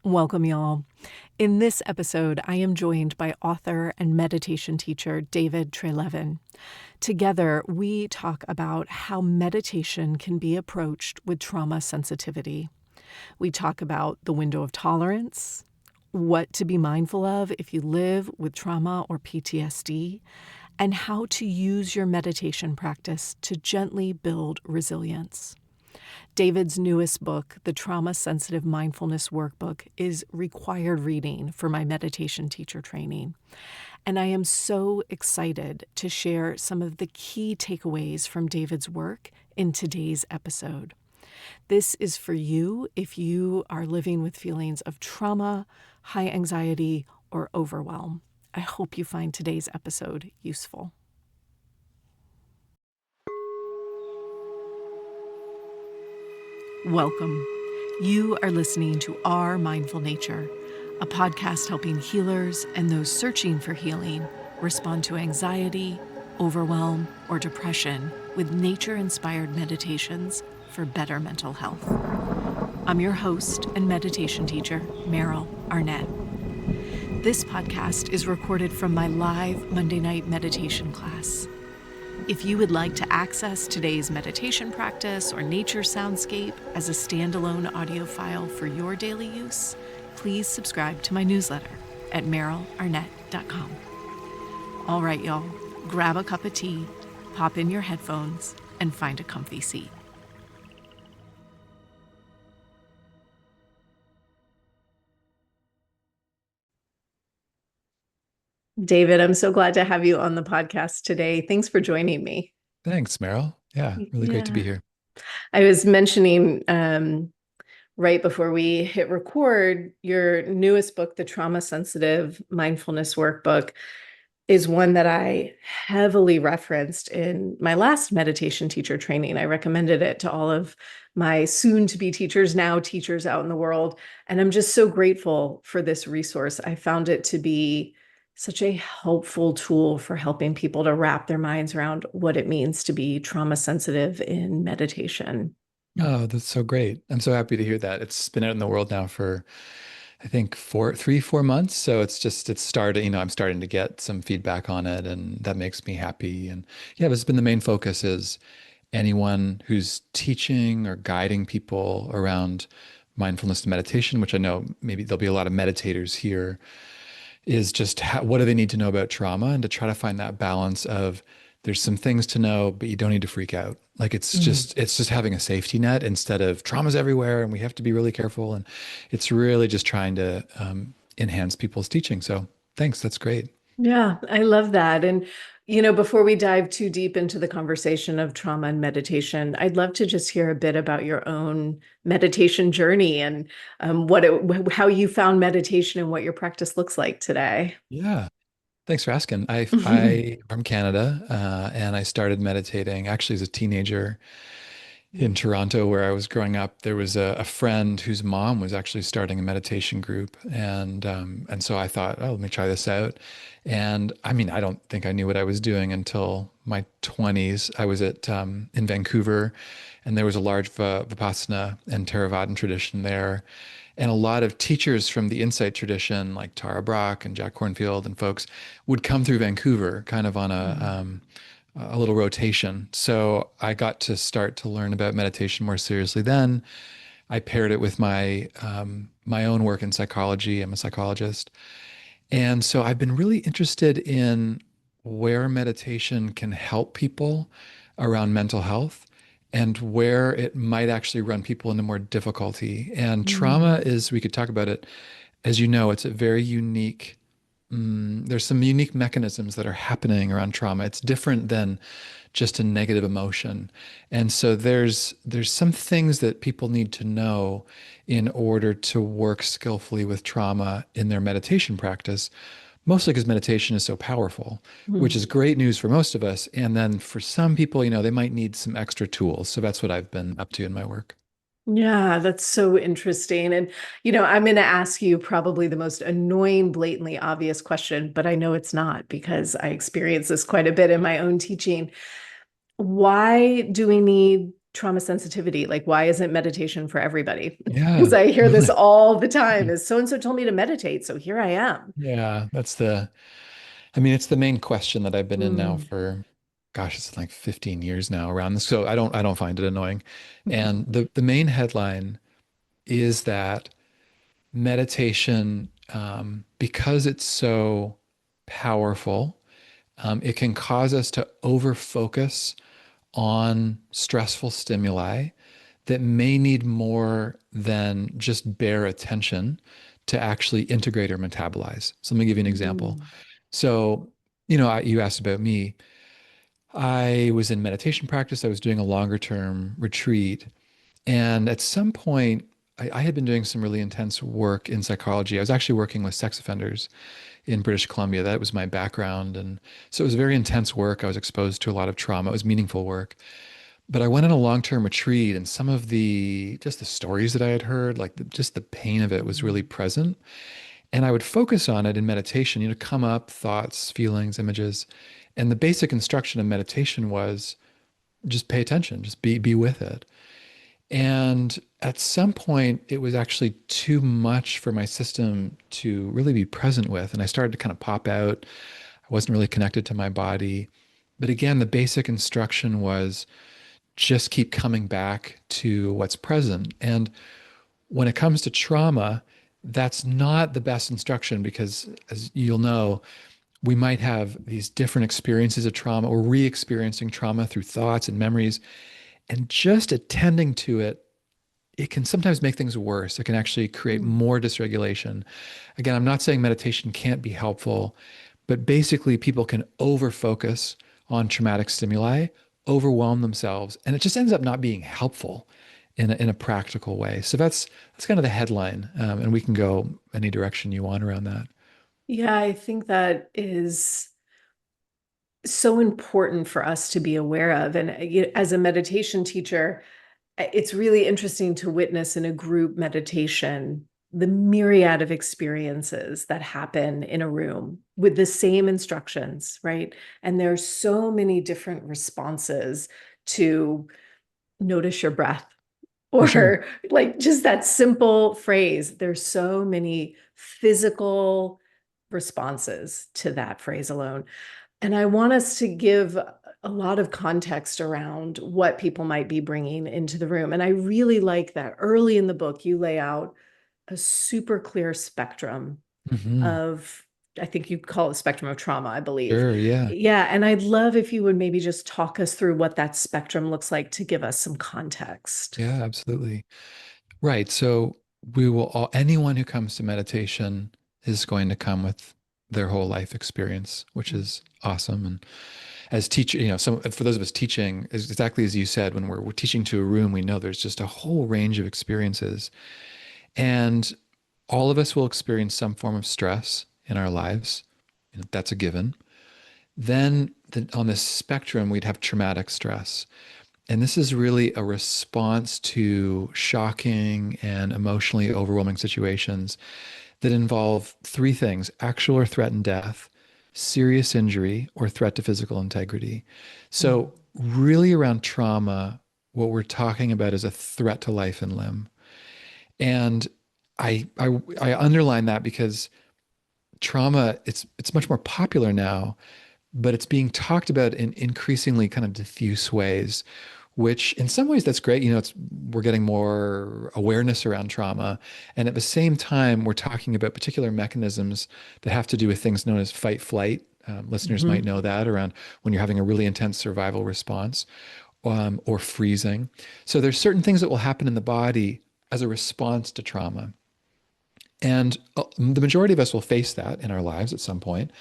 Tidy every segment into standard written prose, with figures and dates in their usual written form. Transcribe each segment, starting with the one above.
Welcome, y'all. In this episode, I am joined by author and meditation teacher David Treleaven. Together, we talk about how meditation can be approached with trauma sensitivity. We talk about the window of tolerance, what to be mindful of if you live with trauma or PTSD, and how to use your meditation practice to gently build resilience. David's newest book, the Trauma Sensitive Mindfulness Workbook, is required reading for my meditation teacher training. And I am so excited to share some of the key takeaways from David's work in today's episode. This is for you if you are living with feelings of trauma, high anxiety, or overwhelm. I hope you find today's episode useful. Welcome. You are listening to Our Mindful Nature, a podcast helping healers and those searching for healing respond to anxiety, overwhelm, or depression with nature-inspired meditations for better mental health. I'm your host and meditation teacher, Meryl Arnett. This podcast is recorded from my live Monday night meditation class. If you would like to access today's meditation practice or nature soundscape as a standalone audio file for your daily use, please subscribe to my newsletter at merylarnett.com. All right, y'all, grab a cup of tea, pop in your headphones, and find a comfy seat. David, I'm so glad to have you on the podcast today. Thanks for joining me. Thanks, Meryl. Yeah, really great to be here. I was mentioning right before we hit record, your newest book, the Trauma Sensitive Mindfulness Workbook, is one that I heavily referenced in my last meditation teacher training. I recommended it to all of my soon-to-be teachers, now teachers out in the world. And I'm just so grateful for this resource. I found it to be such a helpful tool for helping people to wrap their minds around what it means to be trauma sensitive in meditation. Oh, that's so great. I'm so happy to hear that. It's been out in the world now for, I think, 4 months. So it's started, I'm starting to get some feedback on it, and that makes me happy. And yeah, it's been the main focus is anyone who's teaching or guiding people around mindfulness and meditation, which I know maybe there'll be a lot of meditators here, is just what do they need to know about trauma, and to try to find that balance of there's some things to know, but you don't need to freak out. Like it's just having a safety net instead of trauma's everywhere and we have to be really careful. And it's really just trying to enhance people's teaching. So thanks. That's great. Yeah, I love that. And, before we dive too deep into the conversation of trauma and meditation, I'd love to just hear a bit about your own meditation journey and how you found meditation and what your practice looks like today. Yeah. Thanks for asking. I'm from Canada, and I started meditating actually as a teenager in Toronto, where I was growing up. There was a friend whose mom was actually starting a meditation group, and so I thought, oh, let me try this out. And I mean, I don't think I knew what I was doing until my 20s. I was at in Vancouver, and there was a large Vipassana and Theravadan tradition there. And a lot of teachers from the Insight tradition, like Tara Brach and Jack Kornfield and folks, would come through Vancouver kind of on a little rotation. So I got to start to learn about meditation more seriously then. I paired it with my own work in psychology. I'm a psychologist. And so I've been really interested in where meditation can help people around mental health and where it might actually run people into more difficulty. And trauma Mm. is, we could talk about it, as you know, it's a very unique, there's some unique mechanisms that are happening around trauma. It's different than just a negative emotion. And so there's some things that people need to know in order to work skillfully with trauma in their meditation practice, mostly because meditation is so powerful, which is Mm. great news for most of us. And then for some people, they might need some extra tools. So that's what I've been up to in my work. Yeah, that's so interesting. And, I'm going to ask you probably the most annoying, blatantly obvious question, but I know it's not because I experience this quite a bit in my own teaching. Why do we need trauma sensitivity. Like, why isn't meditation for everybody? Because Yeah. I hear this all the time is so and so told me to meditate. So here I am. Yeah, I mean, it's the main question that I've been in now Mm. for, gosh, it's like 15 years now around this. So I don't find it annoying. And the main headline is that meditation, because it's so powerful, it can cause us to over focus on stressful stimuli that may need more than just bare attention to actually integrate or metabolize. So let me give you an example. Mm. So, you asked about me. I was in meditation practice. I was doing a longer term retreat. And at some point, I had been doing some really intense work in psychology. I was actually working with sex offenders in British Columbia. That was my background. And so it was very intense work. I was exposed to a lot of trauma. It was meaningful work. But I went on a long-term retreat, and some of just the stories that I had heard, like just the pain of it was really Mm. present. And I would focus on it in meditation, come up, thoughts, feelings, images. And the basic instruction of meditation was just pay attention, just be with it. And at some point, it was actually too much for my system to really be present with. And I started to kind of pop out. I wasn't really connected to my body. But again, the basic instruction was just keep coming back to what's present. And when it comes to trauma, that's not the best instruction because, as you'll know, we might have these different experiences of trauma or re experiencing trauma through thoughts and memories. And just attending to it, it can sometimes make things worse. It can actually create Mm. more dysregulation. Again, I'm not saying meditation can't be helpful, but basically, people can over focus on traumatic stimuli, overwhelm themselves, and it just ends up not being helpful in a practical way. So that's kind of the headline, and we can go any direction you want around that. Yeah, I think that is so important for us to be aware of. And as a meditation teacher, it's really interesting to witness in a group meditation the myriad of experiences that happen in a room with the same instructions, right? And there's so many different responses to notice your breath For sure. or like just that simple phrase. There's so many physical responses to that phrase alone. And I want us to give a lot of context around what people might be bringing into the room. And I really like that early in the book, you lay out a super clear spectrum Hmm. of, I think you call it spectrum of trauma, I believe. Sure. Yeah. Yeah. And I'd love if you would maybe just talk us through what that spectrum looks like to give us some context. Yeah. Absolutely. Right. So anyone who comes to meditation is going to come with their whole life experience, which is awesome. And as teacher, for those of us teaching, is exactly as you said, when we're teaching to a room, we know there's just a whole range of experiences. And all of us will experience some form of stress in our lives. That's a given. Then on this spectrum, we'd have traumatic stress. And this is really a response to shocking and emotionally overwhelming situations that involve three things: actual or threatened death, serious injury, or threat to physical integrity. Mm. So, really, around trauma, what we're talking about is a threat to life and limb. And I underline that because trauma, it's much more popular now, but it's being talked about in increasingly kind of diffuse ways, which in some ways that's great. We're getting more awareness around trauma. And at the same time, we're talking about particular mechanisms that have to do with things known as fight flight. Listeners might Mhm. know that around when you're having a really intense survival response, or freezing. So there's certain things that will happen in the body as a response to trauma. And the majority of us will face that in our lives at some point.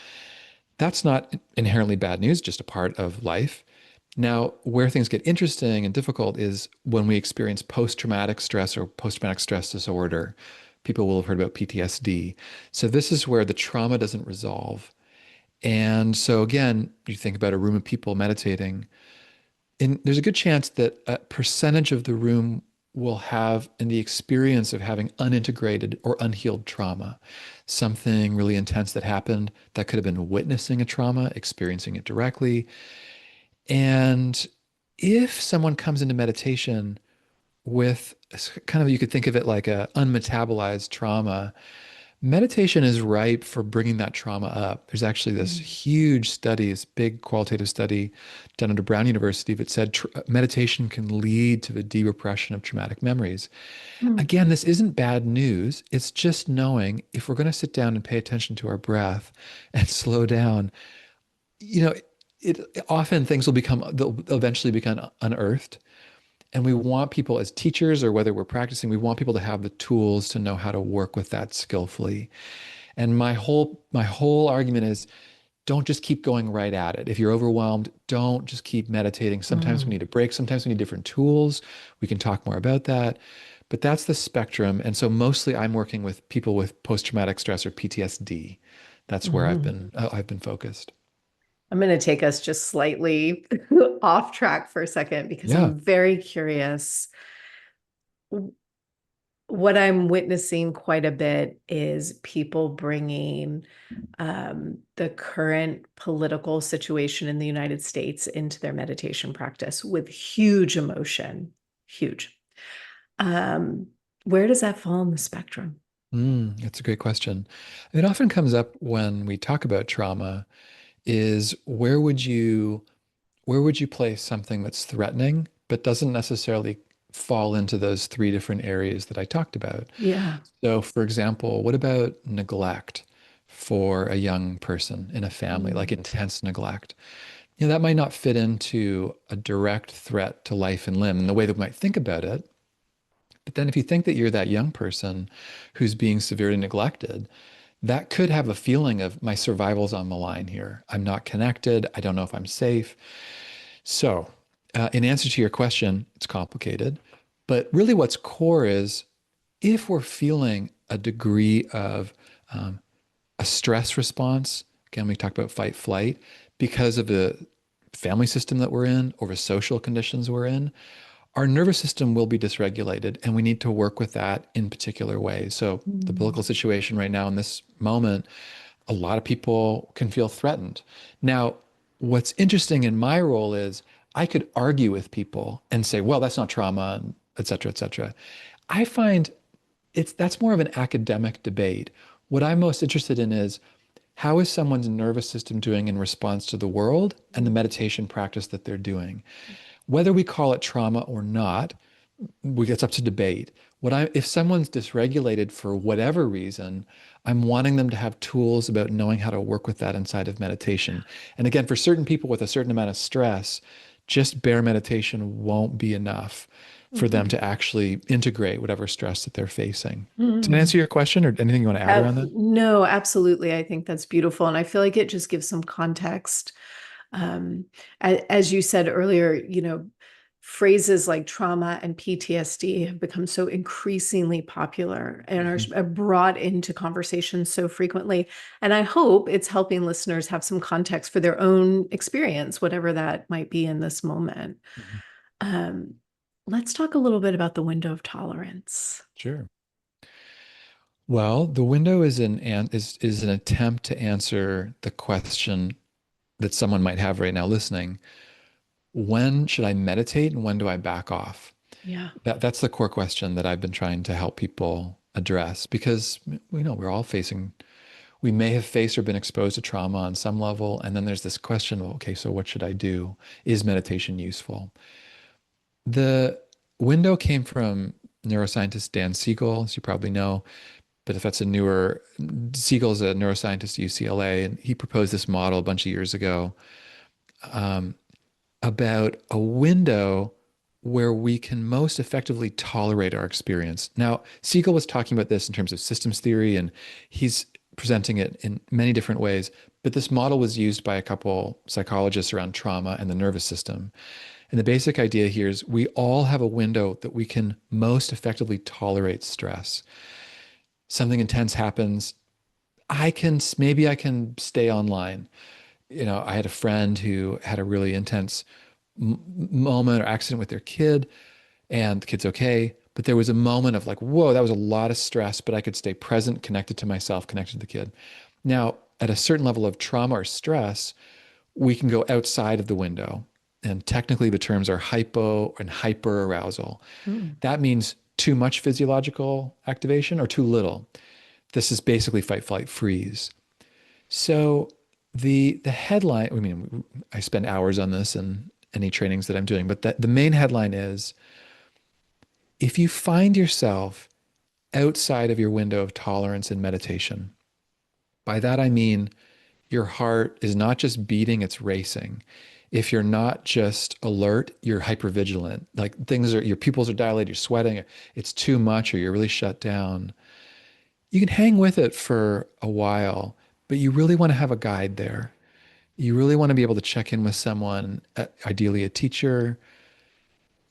That's not inherently bad news, just a part of life. Now, where things get interesting and difficult is when we experience post traumatic stress or post traumatic stress disorder. People will have heard about PTSD. So, this is where the trauma doesn't resolve. And so, again, you think about a room of people meditating, and there's a good chance that a percentage of the room will have in the experience of having unintegrated or unhealed trauma, something really intense that happened that could have been witnessing a trauma, experiencing it directly. And if someone comes into meditation with kind of, you could think of it like a unmetabolized trauma, meditation is ripe for bringing that trauma up. There's actually this Mm, huge study, this big qualitative study done at Brown University that said meditation can lead to the de-repression of traumatic memories. mm, Again, this isn't bad news. It's just knowing if we're going to sit down and pay attention to our breath and slow down, you know, it often things will become, they'll eventually become unearthed. And we want people as teachers or whether we're practicing, we want people to have the tools to know how to work with that skillfully. And my whole argument is don't just keep going right at it. If you're overwhelmed, don't just keep meditating. Sometimes we mm. need a break. Sometimes we need different tools. We can talk more about that. But that's the spectrum. And so mostly I'm working with people with post-traumatic stress or PTSD. That's where I've Mhm. been I've been focused. I'm going to take us just slightly off track for a second because Yeah. I'm very curious. What I'm witnessing quite a bit is people bringing the current political situation in the United States into their meditation practice with huge emotion, huge. Um, where does that fall on the spectrum? That's a great question. It often comes up when we talk about trauma is where would you place something that's threatening but doesn't necessarily fall into those three different areas that I talked about? Yeah. So, for example, what about neglect for a young person in a family, like Mm, intense neglect? That might not fit into a direct threat to life and limb in the way that we might think about it. But then if you think that you're that young person who's being severely neglected, that could have a feeling of my survival's on the line here. I'm not connected. I don't know if I'm safe. So, in answer to your question, it's complicated. But really, what's core is if we're feeling a degree of um, a stress response, again, we talked about fight flight, because of the family system that we're in or the social conditions we're in, our nervous system will be dysregulated, and we need to work with that in particular ways. So, the mm, political situation right now in this moment, a lot of people can feel threatened. Now, what's interesting in my role is I could argue with people and say, well, that's not trauma, and et cetera, et cetera. I find that's more of an academic debate. What I'm most interested in is how is someone's nervous system doing in response to the world and the meditation practice that they're doing? Whether we call it trauma or not, it's up to debate. If someone's dysregulated for whatever reason, I'm wanting them to have tools about knowing how to work with that inside of meditation. And again, for certain people with a certain amount of stress, just bare meditation won't be enough for them mhm, to actually integrate whatever stress that they're facing. Did I mm. answer your question or anything you want to add around that? No, absolutely. I think that's beautiful. And I feel like it just gives some context. As you said earlier, phrases like trauma and PTSD have become so increasingly popular and Mhm. are brought into conversation so frequently. And I hope it's helping listeners have some context for their own experience, whatever that might be in this moment. Mhm. Um, let's talk a little bit about the window of tolerance. Sure. Well, the window is an attempt to answer the question that someone might have right now listening. When should I meditate and when do I back off? Yeah. That's the core question that I've been trying to help people address because we know we may have faced or been exposed to trauma on some level. And then there's this question of, okay, so what should I do? Is meditation useful? The window came from neuroscientist Dan Siegel, as you probably know. But if that's a newer, Siegel's a neuroscientist at UCLA, and he proposed this model a bunch of years ago um, about a window where we can most effectively tolerate our experience. Now, Siegel was talking about this in terms of systems theory, and he's presenting it in many different ways. But this model was used by a couple psychologists around trauma and the nervous system. And the basic idea here is we all have a window that we can most effectively tolerate stress. Something intense happens, maybe I can stay online. I had a friend who had a really intense moment or accident with their kid, and the kid's okay. But there was a moment of like, whoa, that was a lot of stress, but I could stay present, connected to myself, connected to the kid. Now, at a certain level of trauma or stress, we can go outside of the window. and technically the terms are hypo and hyper arousal. Mm. That means too much physiological activation or too little. This is basically fight, flight, freeze. So the headline, I mean, I spend hours on this and any trainings that I'm doing, but the main headline is if you find yourself outside of your window of tolerance in meditation, by that I mean your heart is not just beating, it's racing. If you're not just alert, you're hypervigilant. Like things are, your pupils are dilated, you're sweating, it's too much, or you're really shut down. You can hang with it for a while, but you really want to have a guide there. You really want to be able to check in with someone, ideally a teacher,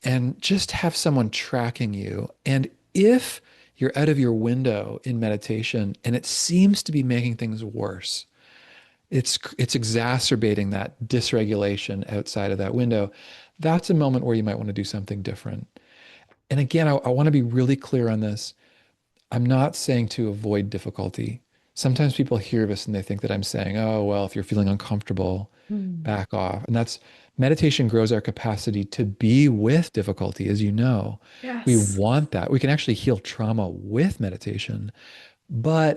and just have someone tracking you. And if you're out of your window in meditation and it seems to be making things worse, it's exacerbating that dysregulation outside of that window. That's a moment where you might want to do something different. And again, I want to be really clear on this. I'm not saying to avoid difficulty. Sometimes people hear this and they think that I'm saying, oh, well, if you're feeling uncomfortable, Mm. back off. And that's meditation grows our capacity to be with difficulty, as you know. We Yes. want that. We can actually heal trauma with meditation,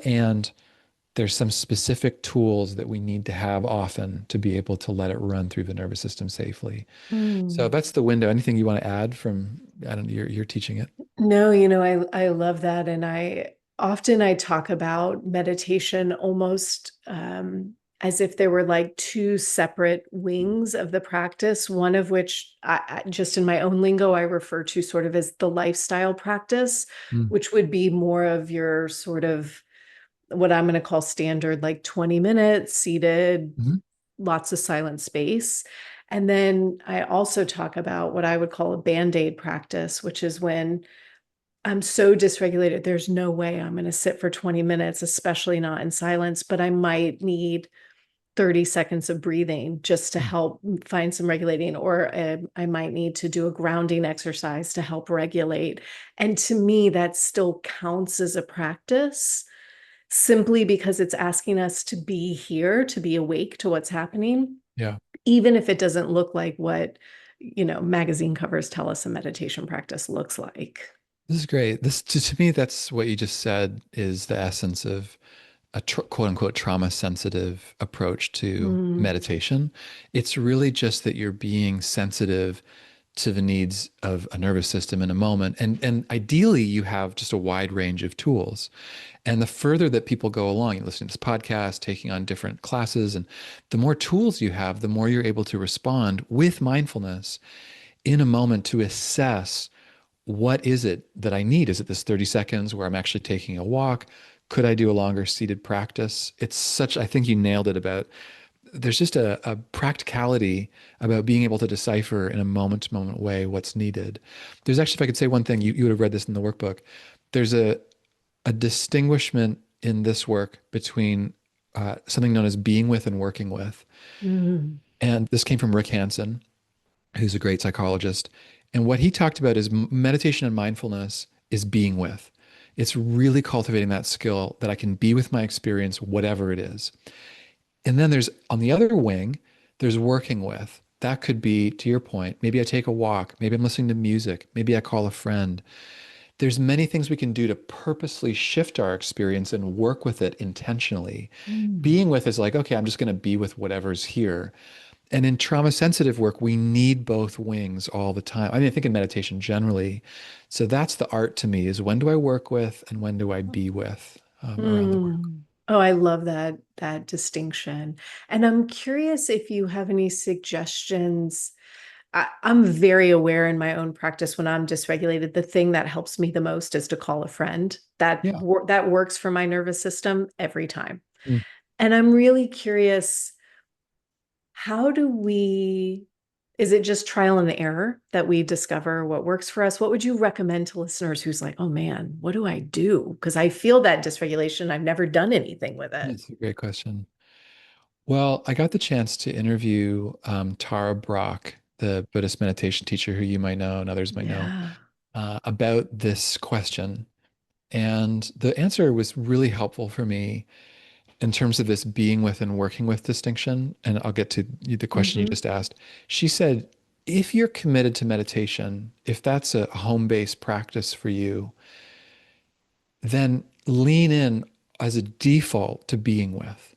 and there's some specific tools that we need to have often to be able to let it run through the nervous system safely. So Mm. that's the window. Anything you want to add from, I don't know, you're teaching it. No, I love that. And I talk about meditation almost as if there were like two separate wings of the practice, one of which just in my own lingo, I refer to sort of as the lifestyle practice, Mm. which would be more of your sort of what I'm going to call standard, like 20 minutes seated, Mhm. lots of silent space. And then I also talk about what I would call a band-aid practice, which is when I'm so dysregulated, there's no way I'm going to sit for 20 minutes, especially not in silence, but I might need 30 seconds of breathing just to Mm. help find some regulating, or I might need to do a grounding exercise to help regulate. And to me, that still counts as a practice simply because it's asking us to be here, to be awake to what's happening, Yeah. even if it doesn't look like what, magazine covers tell us a meditation practice looks like. This is great. This to me, that's what you just said is the essence of a quote unquote trauma sensitive approach to Mm, meditation. It's really just that you're being sensitive to the needs of a nervous system in a moment. And ideally you have just a wide range of tools. And the further that people go along, you listen to this podcast, taking on different classes, and the more tools you have, the more you're able to respond with mindfulness in a moment to assess what is it that I need? Is it this 30 seconds where I'm actually taking a walk? Could I do a longer seated practice? It's such, I think you nailed it about, there's just a practicality about being able to decipher in a moment to moment way what's needed. There's actually, if I could say one thing, you would have read this in the workbook. There's a distinguishment in this work between something known as being with and working with. mm, And this came from Rick Hansen, who's a great psychologist. And what he talked about is meditation and mindfulness is being with. It's really cultivating that skill that I can be with my experience, whatever it is. And then there's on the other wing, there's working with. That could be, to your point, maybe I take a walk, maybe I'm listening to music, maybe I call a friend. There's many things we can do to purposely shift our experience and work with it intentionally. mm. Being with is like, okay, I'm just going to be with whatever's here. And in trauma sensitive work, we need both wings all the time. I mean, I think in meditation generally. So that's the art to me is when do I work with and when do I be with around the work? Mm. Oh, I love that distinction. And I'm curious if you have any suggestions. I'm very aware in my own practice when I'm dysregulated, the thing that helps me the most is to call a friend. Yeah. That works for my nervous system every time. Mm. And I'm really curious, how do we, is it just trial and error that we discover what works for us? What would you recommend to listeners who's like, oh man, what do I do? Because I feel that dysregulation. I've never done anything with it. That's a great question. Well, I got the chance to interview Tara Brach, the Buddhist meditation teacher who you might know and others might know, Yeah. about this question. And the answer was really helpful for me in terms of this being with and working with distinction. And I'll get to the question you Hmm. just asked. She said, if you're committed to meditation, if that's a home-based practice for you, then lean in as a default to being with.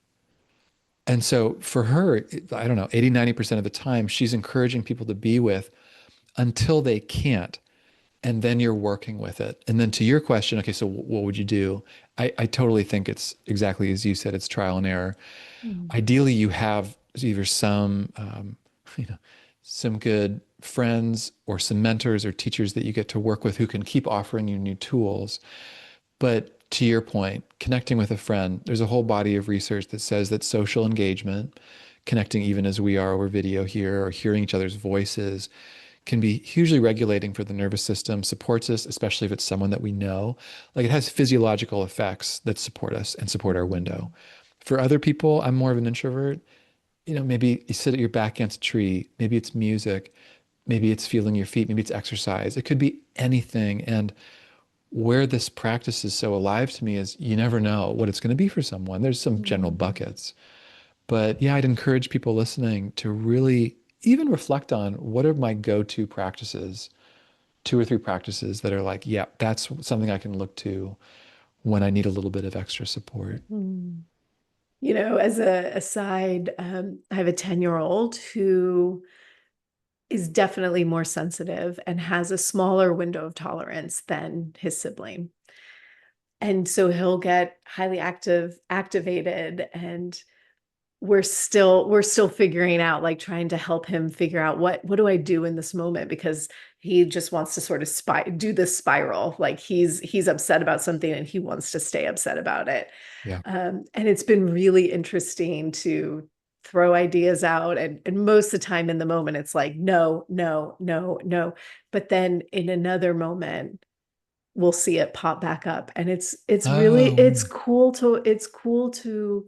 And so for her, I don't know, 80, 90% of the time, she's encouraging people to be with until they can't. And then you're working with it. And then to your question, okay, so what would you do? I totally think it's exactly as you said, it's trial and error. Mm. Ideally, you have either you know, some good friends or some mentors or teachers that you get to work with who can keep offering you new tools. But to your point, connecting with a friend, there's a whole body of research that says that social engagement, connecting even as we are over video here or hearing each other's voices, can be hugely regulating for the nervous system, supports us, especially if it's someone that we know. Like it has physiological effects that support us and support our window. For other people, I'm more of an introvert. Maybe you sit at your back against a tree, maybe it's music, maybe it's feeling your feet, maybe it's exercise. It could be anything. And where this practice is so alive to me is you never know what it's going to be for someone. There's some general Mm. buckets. But yeah, I'd encourage people listening to really even reflect on what are my go-to practices, two or three practices that are like, yeah, that's something I can look to when I need a little bit of extra support. Mm. As a aside, I have a 10-year-old who is definitely more sensitive and has a smaller window of tolerance than his sibling. And so he'll get highly activated, and we're still figuring out, like trying to help him figure out what do I do in this moment, because he just wants to sort of do this spiral, like he's upset about something and he wants to stay upset about it. Yeah. And it's been really interesting to throw ideas out, and most of the time in the moment it's like no, no, no, no, but then in another moment we'll see it pop back up, and it's really Oh, it's cool to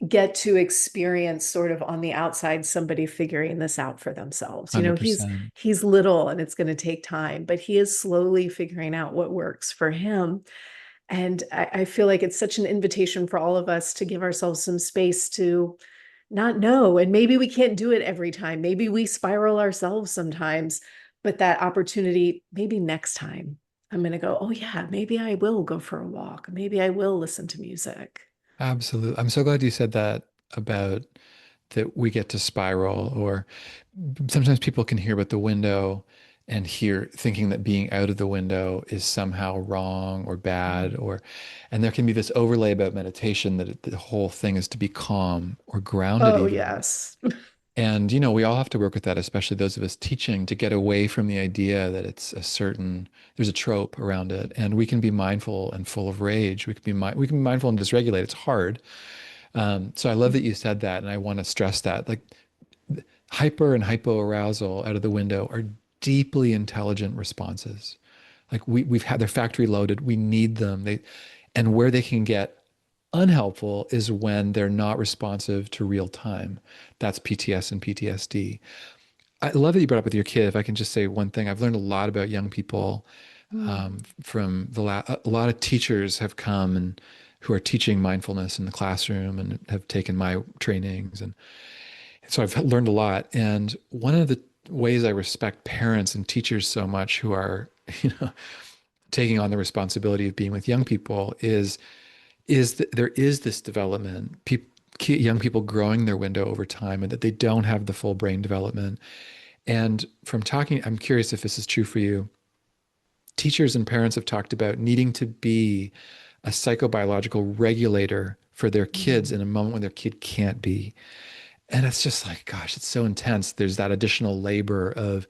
get to experience sort of on the outside somebody figuring this out for themselves. He's 100%. he's little and it's going to take time, but he is slowly figuring out what works for him. And I feel like it's such an invitation for all of us to give ourselves some space to not know. And maybe we can't do it every time. Maybe we spiral ourselves sometimes, but that opportunity, maybe next time I'm going to go, oh yeah, maybe I will go for a walk. Maybe I will listen to music. Absolutely. I'm so glad you said that about that we get to spiral, or sometimes people can hear about the window and hear thinking that being out of the window is somehow wrong or bad, and there can be this overlay about meditation that the whole thing is to be calm or grounded Oh, even. yes. And we all have to work with that, especially those of us teaching, to get away from the idea that there's a trope around it, and we can be mindful and full of rage. We can be mindful and dysregulated. It's hard. So I love that you said that, and I want to stress that. Like hyper and hypoarousal out of the window are deeply intelligent responses. Like we've had their factory loaded. We need them. And where they can get unhelpful is when they're not responsive to real time. That's PTS and PTSD. I love that you brought up with your kid. If I can just say one thing, I've learned a lot about young people Mm. from a lot of teachers have come and who are teaching mindfulness in the classroom and have taken my trainings. And so I've learned a lot. And one of the ways I respect parents and teachers so much who are, you know, taking on the responsibility of being with young people is that there is this development, young people growing their window over time and that they don't have the full brain development. And from talking, I'm curious if this is true for you. Teachers and parents have talked about needing to be a psychobiological regulator for their kids Mm. in a moment when their kid can't be. And it's just like, gosh, it's so intense. There's that additional labor of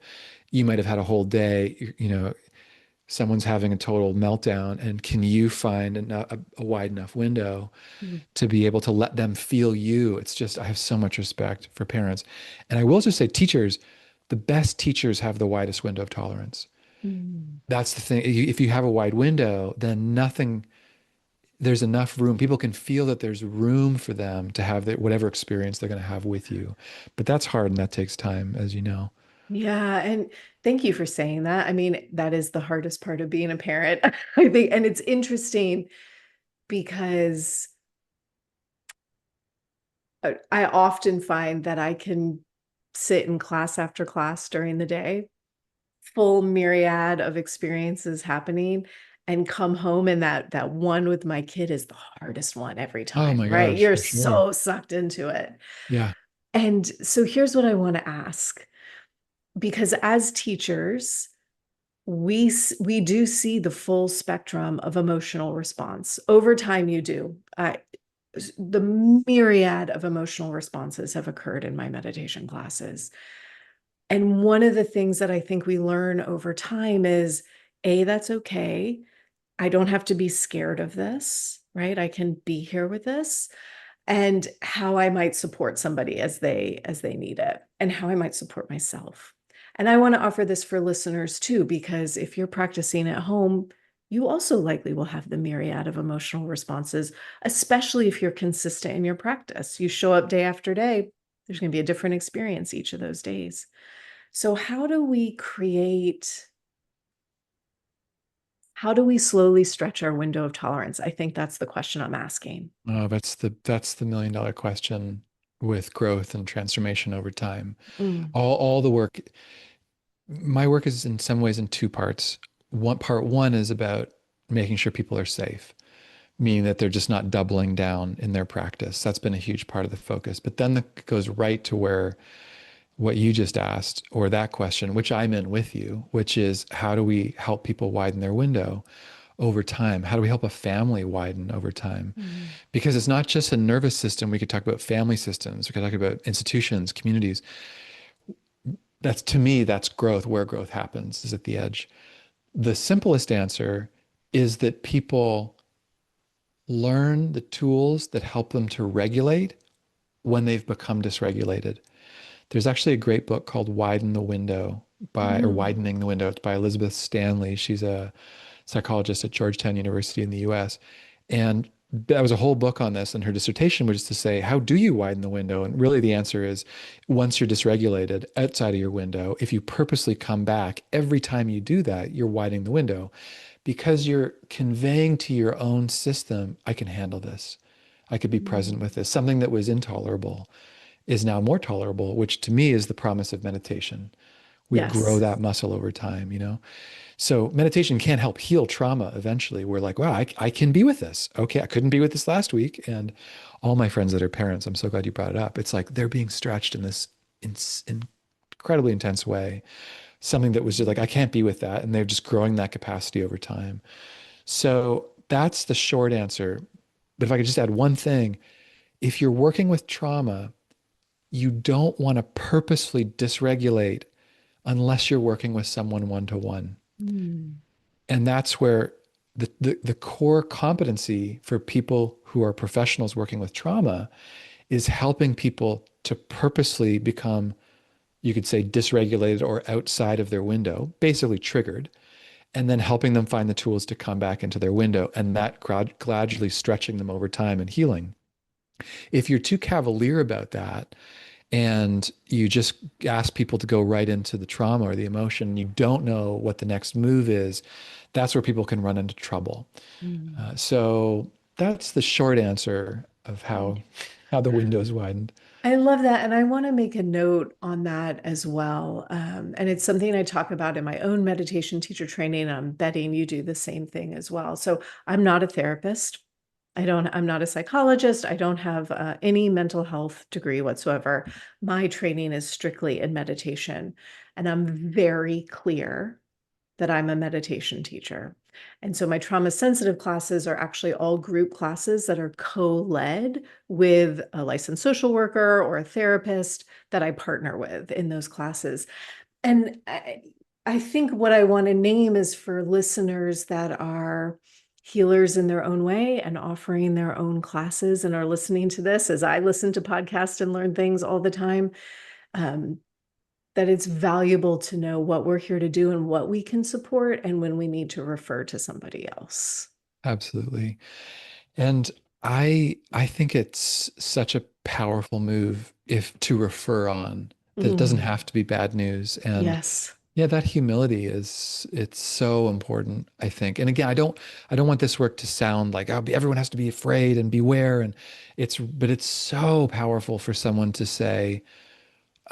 you might have had a whole day, someone's having a total meltdown, and can you find a wide enough window Mm. to be able to let them feel you? It's just, I have so much respect for parents. And I will just say, teachers, the best teachers have the widest window of tolerance. Mm. That's the thing. If you have a wide window, then there's enough room. People can feel that there's room for them to have whatever experience they're going to have with you. But that's hard and that takes time, as you know. Yeah, and thank you for saying that. I mean, that is the hardest part of being a parent, I think. And it's interesting because I often find that I can sit in class after class during the day, full myriad of experiences happening, and come home, and that one with my kid is the hardest one every Oh time, my right? gosh, You're for sure. so sucked into it. Yeah. And so here's what I want to ask, because as teachers, we do see the full spectrum of emotional response. Over time, you do. The myriad of emotional responses have occurred in my meditation classes. And one of the things that I think we learn over time is, A, that's okay. I don't have to be scared of this, right? I can be here with this, and how I might support somebody as they need it, and how I might support myself. And I want to offer this for listeners too, because if you're practicing at home, you also likely will have the myriad of emotional responses, especially if you're consistent in your practice. You show up day after day, there's going to be a different experience each of those days. So how do we slowly stretch our window of tolerance? I think that's the question I'm asking. Oh, that's the $1 million question with growth and transformation over time. Mm, All the work, my work is in some ways in two parts. Part one is about making sure people are safe, meaning that they're just not doubling down in their practice. That's been a huge part of the focus. But then that goes right to where what you just asked, or that question, which I'm in with you, which is how do we help people widen their window over time? How do we help a family widen over time? mm, Because it's not just a nervous system. We could talk about family systems. We could talk about institutions, communities. That's to me, that's growth. Where growth happens is at the edge. The simplest answer is that people learn the tools that help them to regulate when they've become dysregulated. There's actually a great book called Widen the Window or mm. Widening the Window. It's by Elizabeth Stanley. She's a psychologist at Georgetown University in the US. And that was a whole book on this. And her dissertation was to say, how do you widen the window? And really the answer is once you're dysregulated outside of your window, if you purposely come back, every time you do that, you're widening the window because you're conveying to your own system, I can handle this. I could be present Mm. with this. Something that was intolerable is now more tolerable, which to me is the promise of meditation. We grow Yes. that muscle over time. So meditation can help heal trauma eventually. We're like, wow, I can be with this. Okay, I couldn't be with this last week. And all my friends that are parents, I'm so glad you brought it up. It's like they're being stretched in this in, incredibly intense way. Something that was just like, I can't be with that. And they're just growing that capacity over time. So that's the short answer. But if I could just add one thing, if you're working with trauma, you don't want to purposefully dysregulate unless you're working with someone one to one. Mm. And that's where the core competency for people who are professionals working with trauma is helping people to purposely become, you could say, dysregulated or outside of their window, basically triggered, and then helping them find the tools to come back into their window and that gradually stretching them over time and healing. If you're too cavalier about that, and you just ask people to go right into the trauma or the emotion, you don't know what the next move is, that's where people can run into trouble. Mm. So that's the short answer of how the window's widened. I love that. And I want to make a note on that as well. And it's something I talk about in my own meditation teacher training. I'm betting you do the same thing as well. So I'm not a therapist. I'm not a psychologist. I don't have any mental health degree whatsoever. My training is strictly in meditation. And I'm very clear that I'm a meditation teacher. And so my trauma sensitive classes are actually all group classes that are co-led with a licensed social worker or a therapist that I partner with in those classes. And I think what I want to name is for listeners that are healers in their own way and offering their own classes and are listening to this as I listen to podcasts and learn things all the time. Um, that it's valuable to know what we're here to do and what we can support and when we need to refer to somebody else. Absolutely. And I think it's such a powerful move if to refer on that it doesn't Mm, have to be bad news. And yes. yeah, that humility it's so important, I think. And again, I don't want this work to sound like, oh, everyone has to be afraid and beware. And but it's so powerful for someone to say,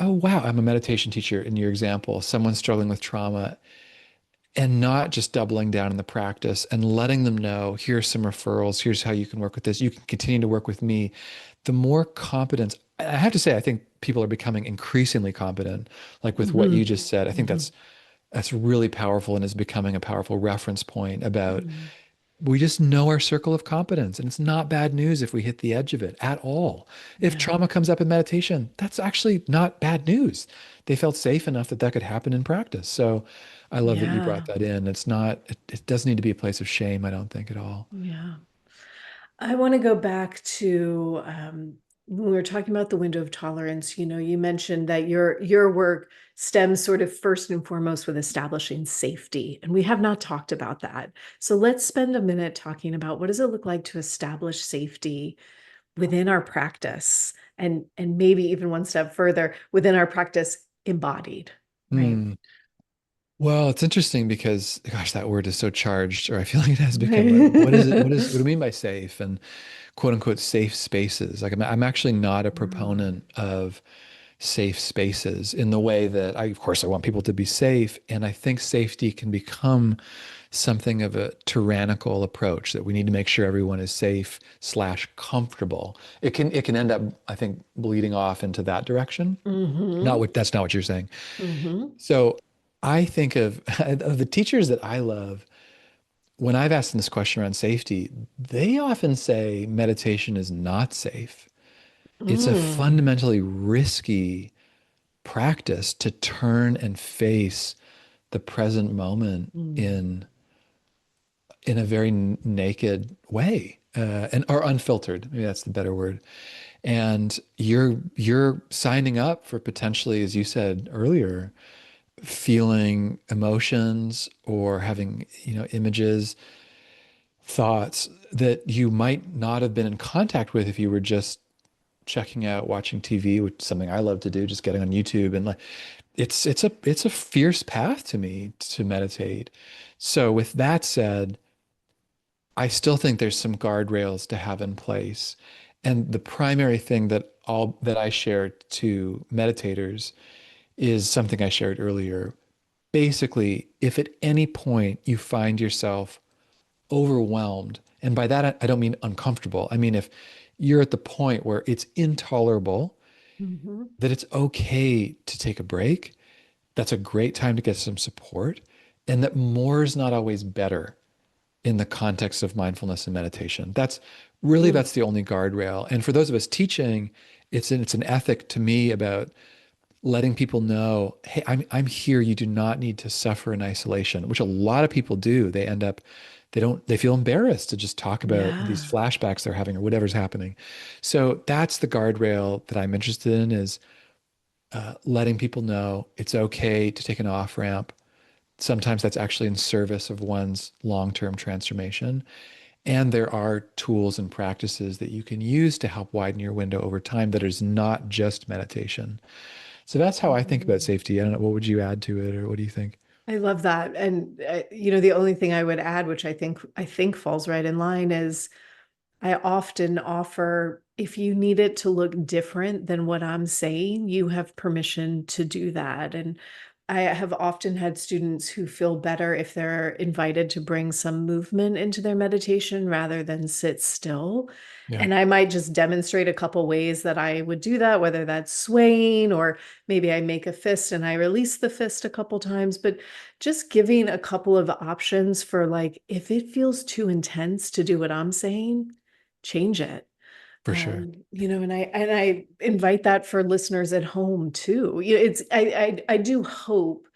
oh, wow, I'm a meditation teacher in your example, someone struggling with trauma, and not just doubling down in the practice and letting them know, here's some referrals, here's how you can work with this. You can continue to work with me. The more competence, I have to say, I think people are becoming increasingly competent, like with what you Hmm. just said. I think Hmm. that's really powerful and is becoming a powerful reference point about Hmm. we just know our circle of competence. And it's not bad news if we hit the edge of it at all. If Yeah. trauma comes up in meditation, that's actually not bad news. They felt safe enough that that could happen in practice. So I love that you brought Yeah. that in. It's not, it doesn't need to be a place of shame, I don't think at all. Yeah. I want to go back to when we were talking about the window of tolerance. You mentioned that your work stems sort of first and foremost with establishing safety, and we have not talked about that. So let's spend a minute talking about what does it look like to establish safety within our practice, and maybe even one step further within our practice embodied, right? Hmm. Well, it's interesting because, gosh, that word is so charged, or I feel like it has become like, what is it? What do we mean by safe and quote unquote safe spaces? Like, I'm actually not a Mm, proponent of safe spaces in the way that of course, I want people to be safe. And I think safety can become something of a tyrannical approach that we need to make sure everyone is safe slash comfortable. It can end up, I think, bleeding off into that direction. Not mm-hmm, what That's not what you're saying. mm-hmm, So I think of the teachers that I love, when I've asked them this question around safety, they often say meditation is not safe. It's a mm, fundamentally risky practice to turn and face the present moment mm. in a very naked way, and or unfiltered. Maybe that's the better word. And you're signing up for potentially, as you said earlier, feeling emotions or having, images, thoughts that you might not have been in contact with if you were just checking out, watching TV, which is something I love to do, just getting on YouTube. And like it's a fierce path to me to meditate. So with that said, I still think there's some guardrails to have in place. And the primary thing that I share to meditators is something I shared earlier. Basically, if at any point you find yourself overwhelmed, and by that I don't mean uncomfortable. I mean if you're at the point where it's intolerable, Mm-hmm. that it's okay to take a break. That's a great time to get some support, and that more is not always better in the context of mindfulness and meditation. That's the only guardrail. And for those of us teaching, it's an ethic to me about letting people know, hey, I'm here. You do not need to suffer in isolation, which a lot of people do. They feel embarrassed to just talk about these Yeah. flashbacks they're having or whatever's happening. So that's the guardrail that I'm interested in, is letting people know it's okay to take an off ramp. Sometimes that's actually in service of one's long-term transformation. And there are tools and practices that you can use to help widen your window over time that is not just meditation. So that's how I think about Mhm. safety. I don't know, what would you add to it, or what do you think? I love that. And the only thing I would add, which I think falls right in line, is I often offer, if you need it to look different than what I'm saying, you have permission to do that. And I have often had students who feel better if they're invited to bring some movement into their meditation rather than sit still. Yeah, And I might just demonstrate a couple ways that I would do that, whether that's swaying or maybe I make a fist and I release the fist a couple times, but just giving a couple of options for, like, if it feels too intense to do what I'm saying, change it. for sure. And I invite that for listeners at home too. It's I do hope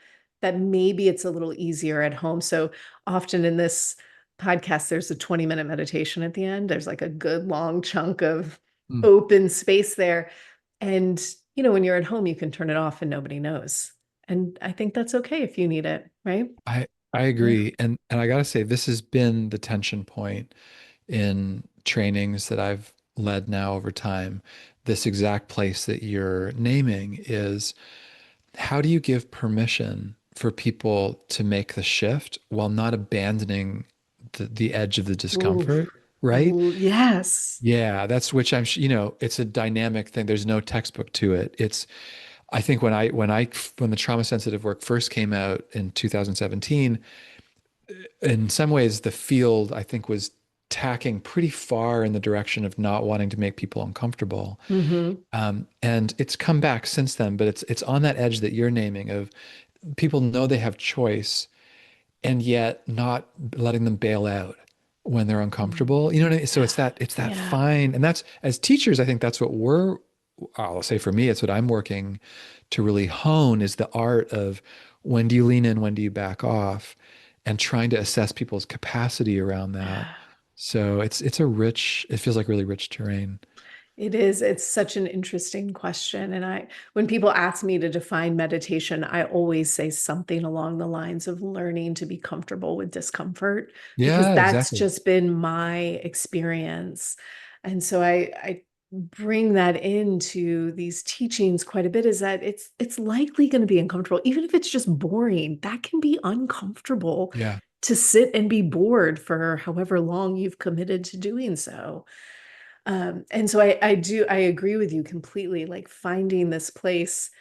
that maybe it's a little easier at home. So often in this podcast, there's a 20-minute meditation at the end. There's like a good long chunk of Mm. open space there. And when you're at home, you can turn it off and nobody knows. And I think that's okay if you need it, right? I Yeah. agree. And I gotta say, this has been the tension point in trainings that I've led now over time. This exact place that you're naming is, how do you give permission for people to make the shift while not abandoning the edge of the Ooh. discomfort, right? Ooh, yes. Yeah, that's which it's a dynamic thing. There's no textbook to it. I think when the trauma sensitive work first came out in 2017, in some ways the field I think was tacking pretty far in the direction of not wanting to make people uncomfortable. Mm-hmm. And it's come back since then, but it's on that edge that you're naming of people know they have choice and yet not letting them bail out when they're uncomfortable. You know what I mean? So Yeah. it's that Yeah. fine, and that's as teachers, I think that's what I'll say for me, it's what I'm working to really hone is the art of when do you lean in, when do you back off, and trying to assess people's capacity around that. Yeah. So it feels like really rich terrain. It is. It's such an interesting question. And when people ask me to define meditation, I always say something along the lines of learning to be comfortable with discomfort, because Yeah, that's exactly. just been my experience. And so I bring that into these teachings quite a bit, is that it's likely going to be uncomfortable, even if it's just boring. That can be uncomfortable Yeah. to sit and be bored for however long you've committed to doing so. And so I agree with you completely, like finding this place.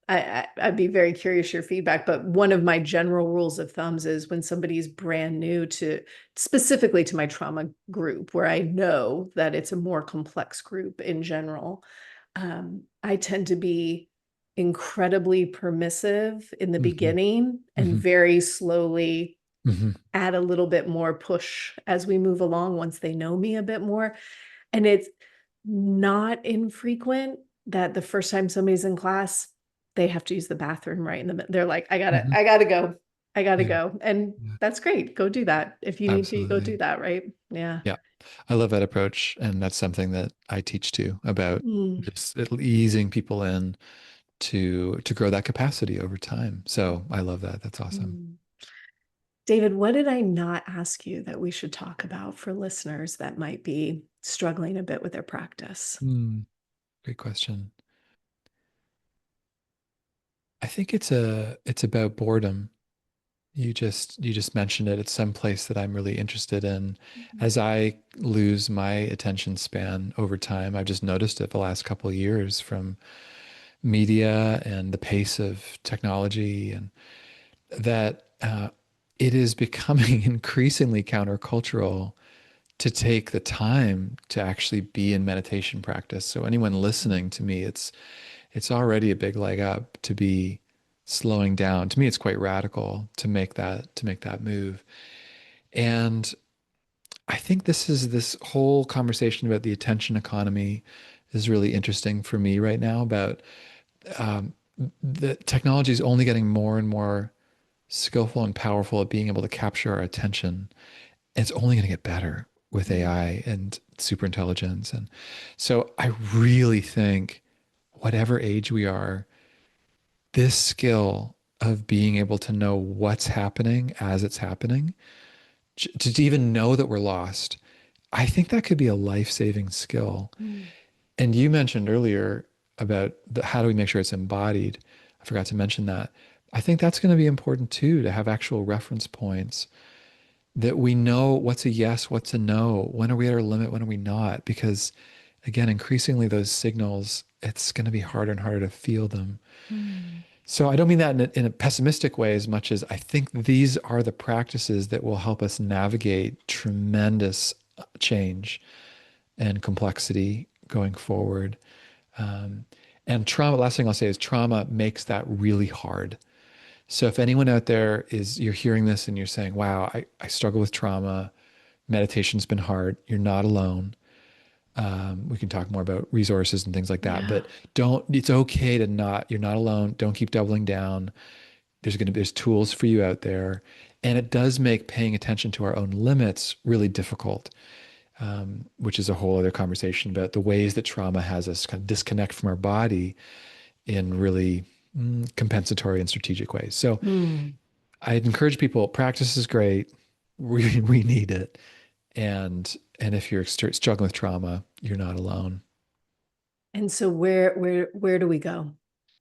I'd be very curious your feedback, but one of my general rules of thumbs is when somebody's brand new to, specifically to my trauma group, where I know that it's a more complex group in general, I tend to be incredibly permissive in the Hmm. beginning and Hmm. very slowly Hmm. add a little bit more push as we move along once they know me a bit more. And it's not infrequent that the first time somebody's in class, they have to use the bathroom right in the middle. They're like, Hmm. I gotta go. I gotta Yeah. go. And Yeah. that's great. Go do that. If you need to, you go do Absolutely. that, right? Yeah. Yeah. I love that approach. And that's something that I teach too about Mm, just easing people in to grow that capacity over time. So I love that. That's awesome. mm. David, what did I not ask you that we should talk about for listeners that might be struggling a bit with their practice? Hmm. Great question. I think it's about boredom. You just mentioned it. It's some place that I'm really interested in. As I lose my attention span over time, I've just noticed it the last couple of years from media and the pace of technology, and that it is becoming increasingly countercultural to take the time to actually be in meditation practice. So anyone listening to me, it's already a big leg up to be slowing down. To me, it's quite radical to make that move. And I think this whole conversation about the attention economy is really interesting for me right now about um, the technology is only getting more and more skillful and powerful at being able to capture our attention. And it's only going to get better with Mm, AI and super intelligence. And so I really think whatever age we are, this skill of being able to know what's happening as it's happening, to even know that we're lost, I think that could be a life-saving skill. mm, And you mentioned earlier about how do we make sure it's embodied? I forgot to mention that. I think that's going to be important too, to have actual reference points that we know what's a yes, what's a no, when are we at our limit, when are we not? Because again, increasingly those signals, it's going to be harder and harder to feel them. mm, So I don't mean that in a pessimistic way as much as I think these are the practices that will help us navigate tremendous change and complexity going forward. Um, and trauma, last thing I'll say is trauma makes that really hard. So if anyone out there you're hearing this and you're saying, wow, I struggle with trauma, meditation's been hard, you're not alone. We can talk more about resources and things like that, yeah. but it's okay to not, you're not alone. Don't keep doubling down. There's tools for you out there. And it does make paying attention to our own limits really difficult, which is a whole other conversation about the ways that trauma has us kind of disconnect from our body in really compensatory and strategic ways. So Mm. I'd encourage people, practice is great. We need it. And if you're struggling with trauma, you're not alone. And so where do we go?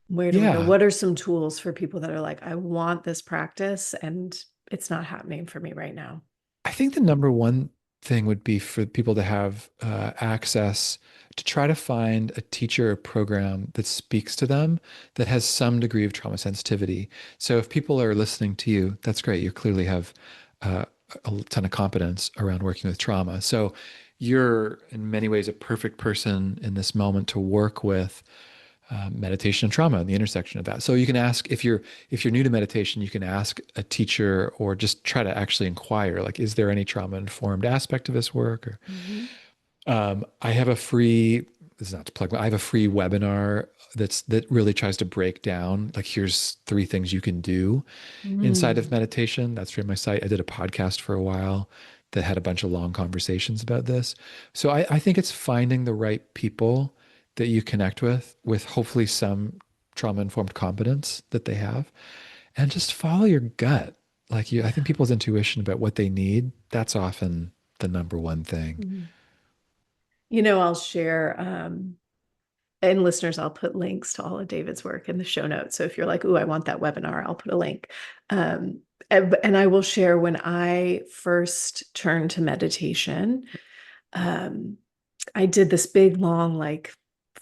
Where do we go? Yeah. What are some tools for people that are like, I want this practice and it's not happening for me right now? I think the number one thing would be for people to have access to try to find a teacher or program that speaks to them that has some degree of trauma sensitivity. So if people are listening to you, that's great. You clearly have uh, a ton of competence around working with trauma. So you're in many ways a perfect person in this moment to work with meditation and trauma and the intersection of that. So you can ask if you're new to meditation, you can ask a teacher or just try to actually inquire, like, is there any trauma informed aspect of this work? Or Hmm. I have a free, this is not to plug, but I have a free webinar that really tries to break down, like, here's 3 things you can do inside of Mm. meditation. That's from my site. I did a podcast for a while that had a bunch of long conversations about this. So I think it's finding the right people that you connect with hopefully some trauma informed competence that they have, and just follow your gut. Like I think people's intuition about what they need, that's often the number one thing. Mhm. I'll share, and listeners, I'll put links to all of David's work in the show notes. So if you're like, "Ooh, I want that webinar," I'll put a link. And I will share when I first turned to meditation. Um, I did this big, long, like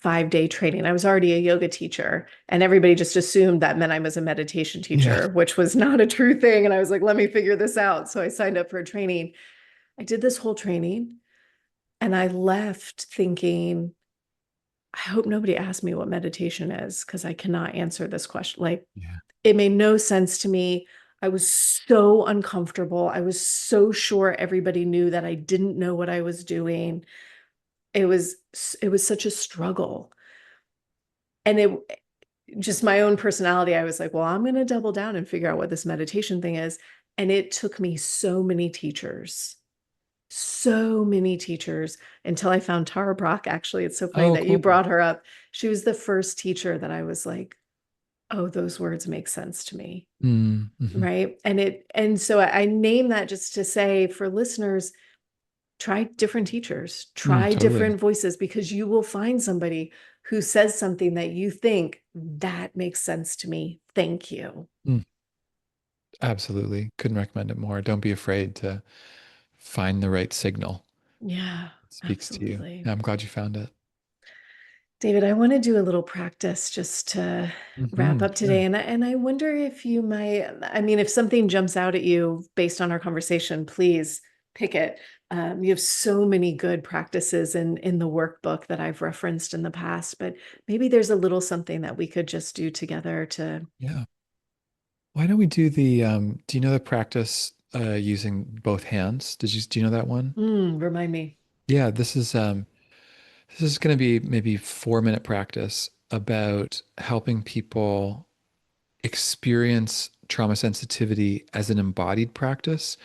5-day training. I was already a yoga teacher, and everybody just assumed that meant I was a meditation Yeah. teacher, which was not a true thing. And I was like, let me figure this out. So I signed up for a training. I did this whole training, and I left thinking, I hope nobody asks me what meditation is because I cannot answer this question. Like, Yeah. it made no sense to me. I was so uncomfortable. I was so sure everybody knew that I didn't know what I was doing. It was it was such a struggle. And it just my own personality, I was like, well, I'm going to double down and figure out what this meditation thing is. And it took me so many teachers until I found Tara Brach. Actually, it's so funny Oh, that you cool. brought her up. She was the first teacher that I was like, oh, those words make sense to me. Mm-hmm. Right. And so I name that just to say for listeners, try different teachers, try Totally. different voices, because you will find somebody who says something that you think that makes sense to me. Thank you. Mm, absolutely. Couldn't recommend it more. Don't be afraid to find the right signal Yeah, that speaks to you. absolutely. Yeah, I'm glad you found it. David, I want to do a little practice just to wrap up today. Sure. And I wonder if you might, I mean, if something jumps out at you based on our conversation, please pick it. You have so many good practices in the workbook that I've referenced in the past, but maybe there's a little something that we could just do together to. Yeah. Why don't we do do you know the practice using both hands? Do you know that one? Remind me. Yeah, this is going to be maybe 4 minute practice about helping people experience trauma sensitivity as an embodied practice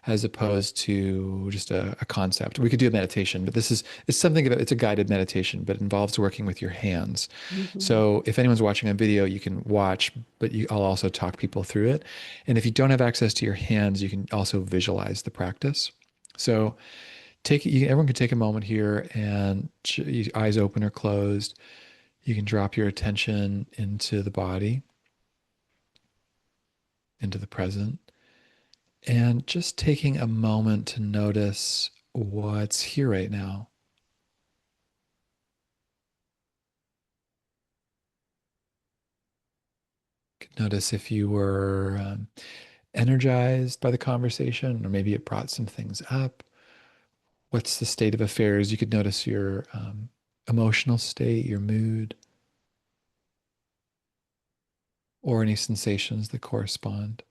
as opposed to just a concept. We could do a meditation, but it's something about, it's a guided meditation, but it involves working with your hands. Mhm. So if anyone's watching on video, you can watch, but I'll also talk people through it. And if you don't have access to your hands, you can also visualize the practice. So everyone can take a moment here and eyes open or closed. You can drop your attention into the body, into the present. And just taking a moment to notice what's here right now. Notice if you were energized by the conversation, or maybe it brought some things up. What's the state of affairs? You could notice your emotional state, your mood, or any sensations that correspond.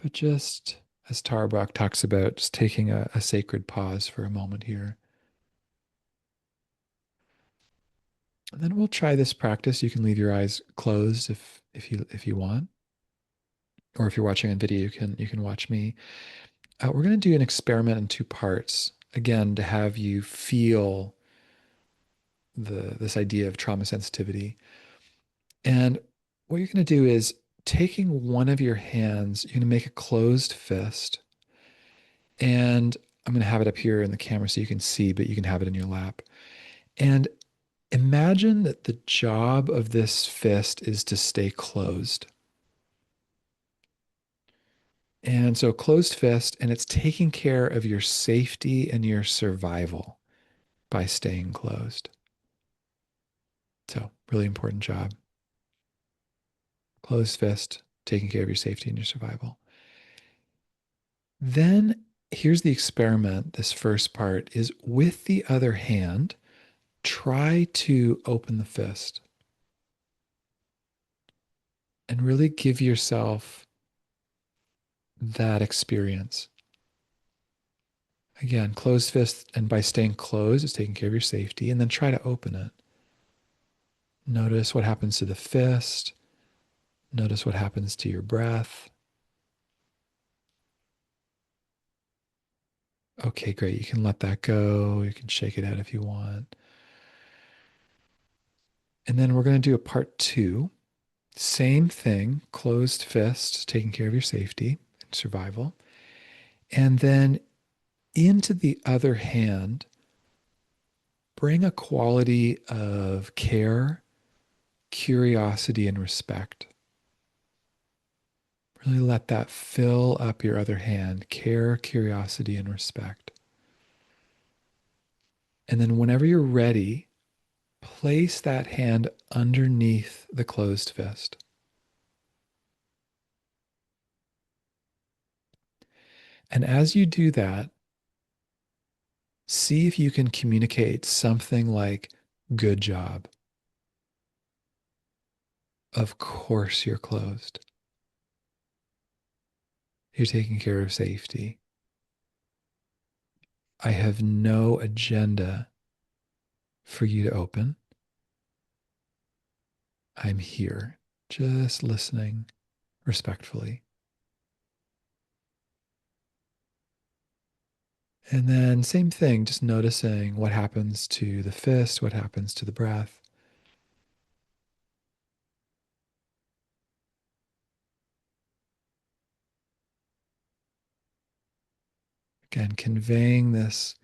But just as Tarbach talks about, just taking a sacred pause for a moment here. And then we'll try this practice. You can leave your eyes closed if you want, or if you're watching on video, you can watch me. We're going to do an experiment in 2 parts. Again, to have you feel this idea of trauma sensitivity. And what you're going to do is taking one of your hands, you're going to make a closed fist, and I'm going to have it up here in the camera so you can see, but you can have it in your lap. And imagine that the job of this fist is to stay closed. And so closed fist, and it's taking care of your safety and your survival by staying closed. So really important job. Closed fist, taking care of your safety and your survival. Then here's the experiment. This first part is with the other hand, try to open the fist and really give yourself that experience. Again, closed fist, and by staying closed, it's taking care of your safety, and then try to open it. Notice what happens to the fist. Notice what happens to your breath. Okay, great. You can let that go. You can shake it out if you want. And then we're going to do a part 2. Same thing, closed fist, taking care of your safety and survival. And then into the other hand, bring a quality of care, curiosity, and respect. Really let that fill up your other hand, care, curiosity, and respect. And then whenever you're ready, place that hand underneath the closed fist. And as you do that, see if you can communicate something like, good job. Of course you're closed. You're taking care of safety. I have no agenda for you to open. I'm here, just listening respectfully. And then same thing, just noticing what happens to the fist, what happens to the breath. Again, conveying this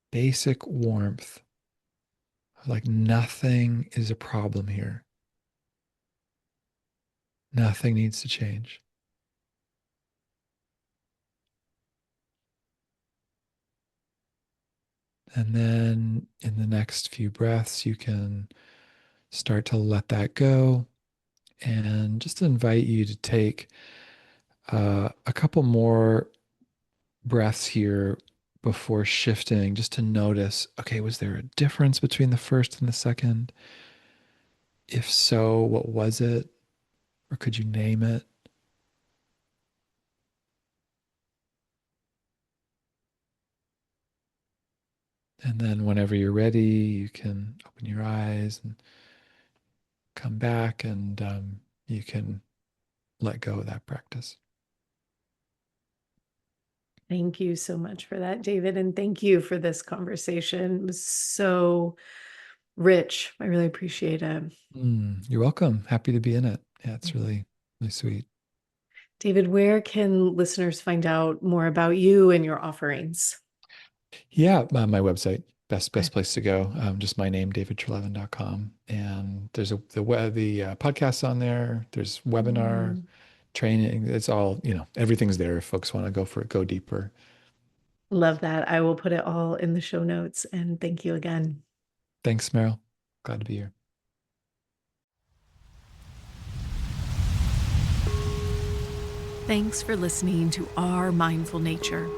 basic warmth, like nothing is a problem here. Nothing needs to change. And then in the next few breaths, you can start to let that go, and just invite you to take a couple more breaths here before shifting, just to notice, okay, was there a difference between the first and the second? If so, what was it? Or could you name it? And then whenever you're ready, you can open your eyes and come back, and you can let go of that practice. Thank you so much for that, David. And thank you for this conversation. It was so rich. I really appreciate it. You're welcome. Happy to be in it. Yeah, it's really, really sweet. David, where can listeners find out more about you and your offerings? Yeah, my website, best place to go. Just my name, davidtreleaven.com. And there's the podcasts on there. There's webinar training. It's all, everything's there if folks want to go deeper. Love that. I will put it all in the show notes. And thank you again. Thanks, Meryl. Glad to be here. Thanks for listening to Our Mindful Nature.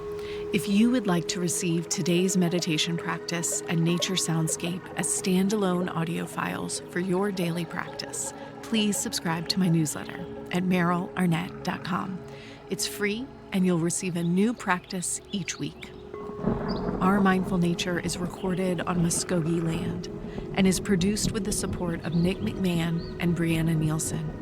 If you would like to receive today's meditation practice and nature soundscape as standalone audio files for your daily practice, please subscribe to my newsletter at merylarnett.com. It's free, and you'll receive a new practice each week. Our Mindful Nature is recorded on Muskogee land and is produced with the support of Nick McMahon and Brianna Nielsen.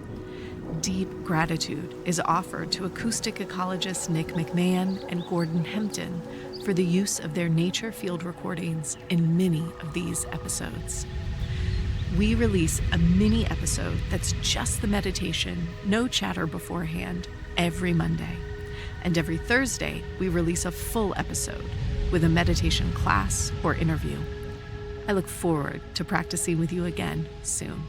Deep gratitude is offered to acoustic ecologists Nick McMahon and Gordon Hempton for the use of their nature field recordings in many of these episodes. We release a mini episode that's just the meditation, no chatter beforehand, every Monday. And every Thursday, we release a full episode with a meditation class or interview. I look forward to practicing with you again soon.